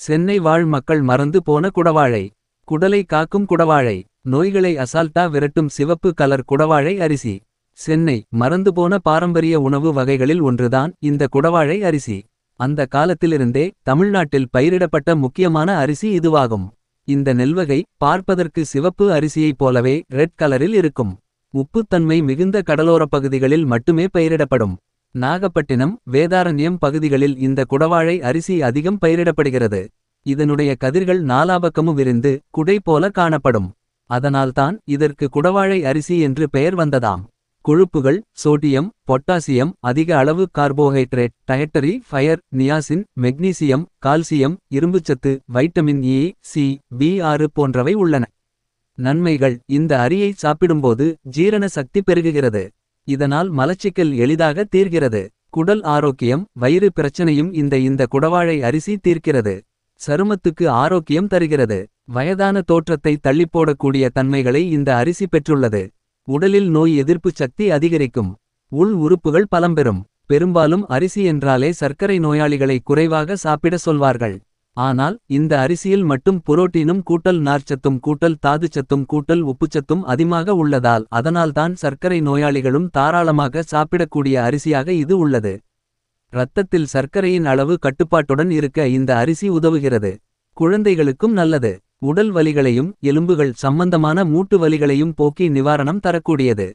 சென்னை வாழ் மக்கள் மறந்து போன குடவாழை. குடலை காக்கும் குடவாழை. நோய்களை அசால்ட்டா விரட்டும் சிவப்பு கலர் குடவாழை அரிசி. சென்னை மறந்துபோன பாரம்பரிய உணவு வகைகளில் ஒன்றுதான் இந்த குடவாழை அரிசி. அந்த காலத்திலிருந்தே தமிழ்நாட்டில் பயிரிடப்பட்ட முக்கியமான அரிசி இதுவாகும். இந்த நெல்வகை பார்ப்பதற்கு சிவப்பு அரிசியைப் போலவே ரெட் கலரில் இருக்கும். உப்புத்தன்மை மிகுந்த கடலோரப் பகுதிகளில் மட்டுமே பயிரிடப்படும். நாகப்பட்டினம் வேதாரண்யம் பகுதிகளில் இந்த குடவாழை அரிசி அதிகம் பயிரிடப்படுகிறது. இதனுடைய கதிர்கள் நாலாபக்கமும் விரிந்து குடை போல காணப்படும். அதனால்தான் இதற்கு குடவாழை அரிசி என்று பெயர் வந்ததாம். கொழுப்புகள் சோடியம் பொட்டாசியம் அதிக அளவு carbohydrate dietary fire niacin magnesium calcium இரும்புச்சத்து வைட்டமின் ஏ சி B6 போன்றவை உள்ளன. நன்மைகள் இந்த அரியை சாப்பிடும்போது ஜீரண சக்தி பெருகுகிறது. இதனால் மலச்சிக்கல் எளிதாக தீர்கிறது. குடல் ஆரோக்கியம் வயிறு பிரச்சனையும் இந்த குடவாழை அரிசி தீர்க்கிறது. சருமத்துக்கு ஆரோக்கியம் தருகிறது. வயதான தோற்றத்தை தள்ளிப்போடக்கூடிய தன்மைகளை இந்த அரிசி பெற்றுள்ளது. உடலில் நோய் எதிர்ப்பு சக்தி அதிகரிக்கும். உள் உறுப்புகள் பலம்பெறும். பெரும்பாலும் அரிசி என்றாலே சர்க்கரை நோயாளிகளை குறைவாக சாப்பிட சொல்வார்கள். ஆனால் இந்த அரிசியில் மட்டும் புரோட்டீனும் கூட்டல் நார்ச்சத்தும் கூட்டல் தாதுச்சத்தும் கூட்டல் உப்புச்சத்தும் அதிகமாக உள்ளதால் அதனால்தான் சர்க்கரை நோயாளிகளும் தாராளமாக சாப்பிடக்கூடிய அரிசியாக இது உள்ளது. இரத்தத்தில் சர்க்கரையின் அளவு கட்டுப்பாட்டுடன் இருக்க இந்த அரிசி உதவுகிறது. குழந்தைகளுக்கும் நல்லது. உடல் வலிகளையும் எலும்புகள் சம்பந்தமான மூட்டு வலிகளையும் போக்கி நிவாரணம் தரக்கூடியது.